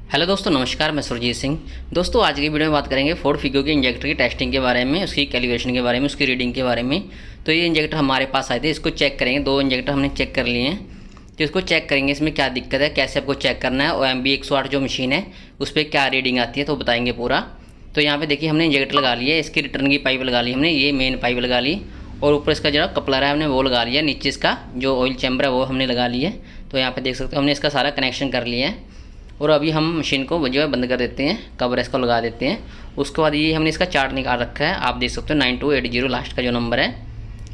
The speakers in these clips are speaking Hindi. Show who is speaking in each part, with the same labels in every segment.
Speaker 1: हेलो दोस्तों, नमस्कार। मैं सुरजीत सिंह। दोस्तों, आज की वीडियो में बात करेंगे फोर्ड फिगो के इंजेक्टर की टेस्टिंग के बारे में, उसकी कैलिब्रेशन के बारे में, उसकी रीडिंग के बारे में। तो ये इंजेक्टर हमारे पास आए थे, इसको चेक करेंगे। 2 इंजेक्टर हमने चेक कर लिए हैं, तो इसको चेक करेंगे इसमें क्या दिक्कत है, कैसे आपको चेक करना है, और MB 108 जो मशीन है उस पर क्या रीडिंग आती है तो बताएंगे पूरा। तो यहाँ पर देखिए, हमने इंजेक्टर लगा लिया, इसकी रिटर्न की पाइप लगा ली हमने, ये मेन पाइप लगा ली, और ऊपर इसका जो कपलर है हमने वो लगा लिया, नीचे इसका जो ऑयल चैम्बर है वो हमने लगा लिया। तो यहाँ पे देख सकते हो हमने इसका सारा कनेक्शन कर लिया है। और अभी हम मशीन को जो है बंद कर देते हैं, कवर इसको लगा देते हैं। उसके बाद ये हमने इसका चार्ट निकाल रखा है, आप देख सकते हो 9280 लास्ट का जो नंबर है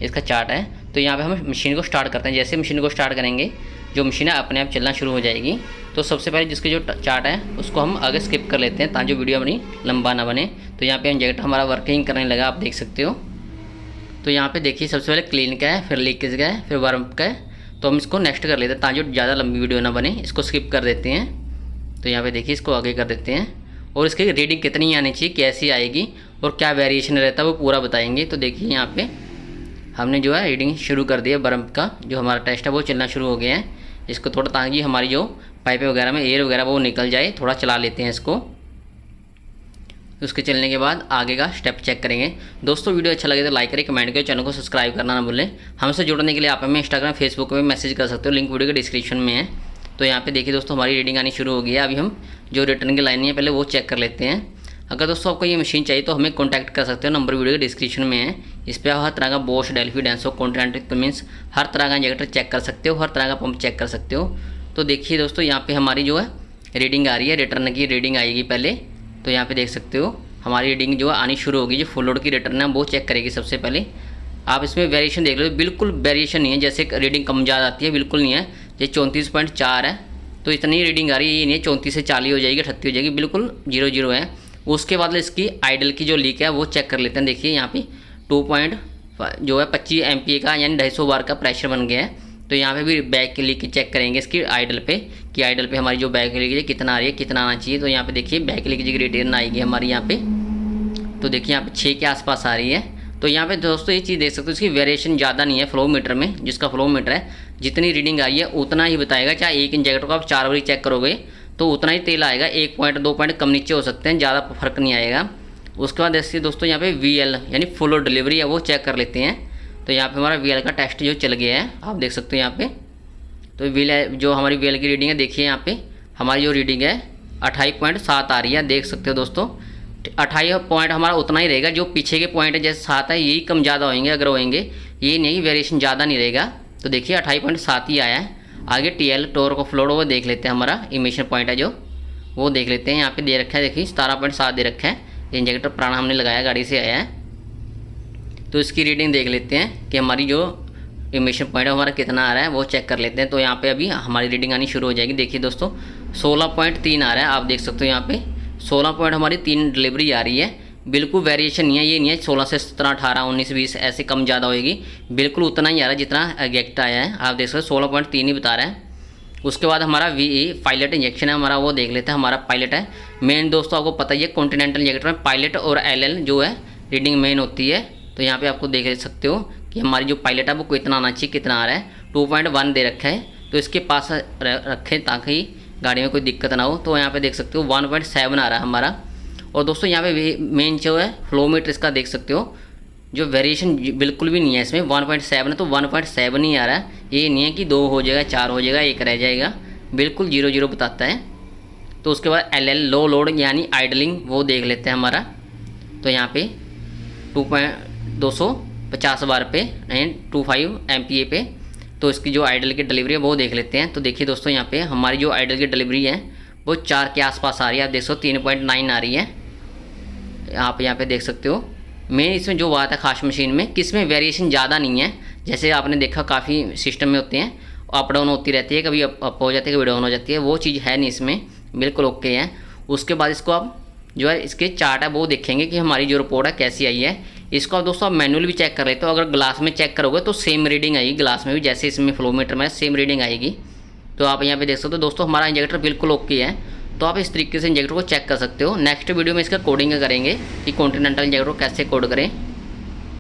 Speaker 1: इसका चार्ट है। तो यहाँ पे हम मशीन को स्टार्ट करते हैं। जैसे मशीन को स्टार्ट करेंगे जो मशीन है अपने आप चलना शुरू हो जाएगी। तो सबसे पहले जिसके जो चार्ट है उसको हम आगे स्किप कर लेते हैं ताकि जो वीडियो अपनी लंबा ना बने। तो यहाँ पर इंजेक्टर हमारा वर्किंग करने लगा, आप देख सकते हो। तो यहाँ पे देखिए, सबसे पहले क्लीन का है, फिर लीकेज का है, फिर वार्म का है। तो हम इसको नेक्स्ट कर लेते हैं ताकि ज़्यादा लंबी वीडियो ना बने, इसको स्किप कर देते हैं। तो यहाँ पे देखिए, इसको आगे कर देते हैं और इसकी रीडिंग कितनी आनी चाहिए, कैसी आएगी और क्या वेरिएशन रहता है वो पूरा बताएंगे। तो देखिए, यहाँ पे हमने जो है रीडिंग शुरू कर दिया। बर्फ का जो हमारा टेस्ट है वो चलना शुरू हो गया है। इसको थोड़ा ताकि हमारी जो पाइपें वगैरह में एयर वगैरह वो निकल जाए, थोड़ा चला लेते हैं इसको। उसके चलने के बाद आगे का स्टेप चेक करेंगे। दोस्तों, वीडियो अच्छा लगे तो लाइक करें, कमेंट करें, चैनल को सब्सक्राइब करना ना भूलें। हमसे जुड़ने के लिए आप हमें इंस्टाग्राम, फेसबुक पे मैसेज कर सकते हो, लिंक वीडियो के डिस्क्रिप्शन में है। तो यहाँ पे देखिए दोस्तों, हमारी रीडिंग आनी शुरू हो गई है। अभी हम जो रिटर्न की लाइन है पहले वो चेक कर लेते हैं। अगर दोस्तों आपको ये मशीन चाहिए तो हमें कॉन्टैक्ट कर सकते हो, नंबर वीडियो के डिस्क्रिप्शन में है। इस पर हर तरह का बोश, डेल्फी, डेंसो, कॉन्टिनेंटल मीन्स हर तरह का इंजेक्टर चेक कर सकते हो, हर तरह का पंप चेक कर सकते हो। तो देखिए दोस्तों, यहाँ पर हमारी जो है रीडिंग आ रही है, रिटर्न की रीडिंग आएगी पहले। तो यहाँ पर देख सकते हो हमारी रीडिंग जो है आनी शुरू होगी। जो फुल लोड की रिटर्न है वो चेक करेगी सबसे पहले। आप इसमें वेरिएशन देख लो, बिल्कुल वेरिएशन नहीं है, जैसे रीडिंग कम ज़्यादा आती है बिल्कुल नहीं है। ये 34.4 है तो इतनी रीडिंग आ रही है, ये नहीं है 34 से 40 हो जाएगी, 38 हो जाएगी, बिल्कुल 0 है। उसके बाद इसकी आइडल की जो लीक है वो चेक कर लेते हैं। देखिए यहाँ पे 25 MPa का यानी 250 बार का प्रेशर बन गया है। तो यहाँ पे भी बैक की लीक चेक करेंगे इसकी आइडल पे कि आइडल पे हमारी जो बैक की लीकेज कितना आ रही है, कितना आना चाहिए। तो यहाँ पे देखिए बैक लीकेज की रिटर्न आएगी हमारी यहाँ पे। तो देखिए यहाँ पे 6 के आसपास आ रही है। तो यहाँ पे दोस्तों ये चीज़ देख सकते हो, इसकी वेरिएशन ज़्यादा नहीं है फ्लो मीटर में। जिसका फ्लो मीटर है जितनी रीडिंग आई है उतना ही बताएगा। चाहे एक इंजेक्टर को आप 4 बार चेक करोगे तो उतना ही तेल आएगा, 1 पॉइंट 2 पॉइंट कम नीचे हो सकते हैं, ज़्यादा फर्क नहीं आएगा। उसके बाद ऐसे दोस्तों यहाँ पे VL यानी फुल लोड डिलीवरी है वो चेक कर लेते हैं। तो यहाँ पे हमारा VL का टेस्ट जो चल गया है, आप देख सकते हो यहाँ पे। तो VL जो हमारी VL की रीडिंग है, देखिए यहाँ पे हमारी जो रीडिंग है 28.7 आ रही है, देख सकते हो दोस्तों। 28 पॉइंट हमारा उतना ही रहेगा, जो पीछे के पॉइंट है जैसे 7 है यही कम ज़्यादा होंगे अगर होंगे, ये नहीं वेरिएशन ज़्यादा नहीं रहेगा। तो देखिए 28.7 ही आया है। आगे TL टोर ऑफ लोड वो देख लेते हैं, हमारा इमिशन पॉइंट है जो वो देख लेते हैं। यहाँ पे दे रखा है, देखिए 17.7 दे रखा है। इंजेक्टर पुराना हमने लगाया, गाड़ी से आया है। तो इसकी रीडिंग देख लेते हैं कि हमारी जो इमिशन पॉइंट है हमारा कितना आ रहा है वो चेक कर लेते हैं। तो यहाँ पे अभी हमारी रीडिंग आनी शुरू हो जाएगी। देखिए दोस्तों 16.3 आ रहा है, आप देख सकते हो यहाँ पे 16 पॉइंट हमारी 3 डिलीवरी आ रही है। बिल्कुल वेरिएशन नहीं है, ये नहीं है 16 से 17, 18, 19, 20 ऐसे कम ज़्यादा होएगी, बिल्कुल उतना ही आ रहा है जितना एग्जैक्ट आया है। आप देख सकते हो 16.3 ही बता रहा है। उसके बाद हमारा VE पायलट इंजेक्शन है हमारा, वो देख लेते हैं। हमारा पायलट है मेन, दोस्तों आपको पता ही है कॉन्टिनेंटल इंजेक्टर में पायलट और LL जो है रीडिंग मेन होती है। तो यहाँ पे आपको देख सकते हो कि हमारी जो पायलट है वो कितना आना चाहिए, कितना आ रहा है। 2.1 दे रखा है, तो इसके पास रखें ताकि गाड़ी में कोई दिक्कत ना हो। तो यहाँ पे देख सकते हो 1.7 आ रहा है हमारा। और दोस्तों यहाँ पे मेन जो है फ्लो मीटर इसका देख सकते हो, जो वेरिएशन बिल्कुल भी नहीं है इसमें। 1.7 है तो 1.7 ही आ रहा है, ये नहीं है कि 2 हो जाएगा, 4 हो जाएगा, 1 रह जाएगा, बिल्कुल 0 बताता है। तो उसके बाद LL लो लोड यानी आइडलिंग वो देख लेते हैं हमारा। तो यहाँ पे 250 बार पे एंड 25 MPa पे। तो इसकी जो आइडल की डिलीवरी है वो देख लेते हैं। तो देखिए दोस्तों यहाँ पे हमारी जो आइडल की डिलीवरी है वो 4 के आसपास आ रही है, आप देख सकते हो 3.9 आ रही है। आप यहाँ पे देख सकते हो मेन इसमें जो बात है खास मशीन में कि इसमें वेरिएशन ज़्यादा नहीं है। जैसे आपने देखा काफ़ी सिस्टम में होते हैं, अप डाउन होती रहती है, कभी अप हो जाती है, कभी डाउन हो जाती है, वो चीज़ है नहीं इसमें, बिल्कुल ओके है। उसके बाद इसको आप जो है इसके चार्ट है वो देखेंगे कि हमारी जो रिपोर्ट है कैसी आई है। इसको आप दोस्तों आप मैनुअल भी चेक कर लेते हो, अगर ग्लास में चेक करोगे तो सेम रीडिंग आएगी ग्लास में भी, जैसे इसमें फ्लो मीटर में सेम रीडिंग आएगी। तो आप यहाँ पे देख सकते हो दोस्तों हमारा इंजेक्टर बिल्कुल ओके है। तो आप इस तरीके से इंजेक्टर को चेक कर सकते हो। नेक्स्ट वीडियो में इसका कोडिंग करेंगे कि कॉन्टिनेंटल इंजेक्टर को कैसे कोड करें।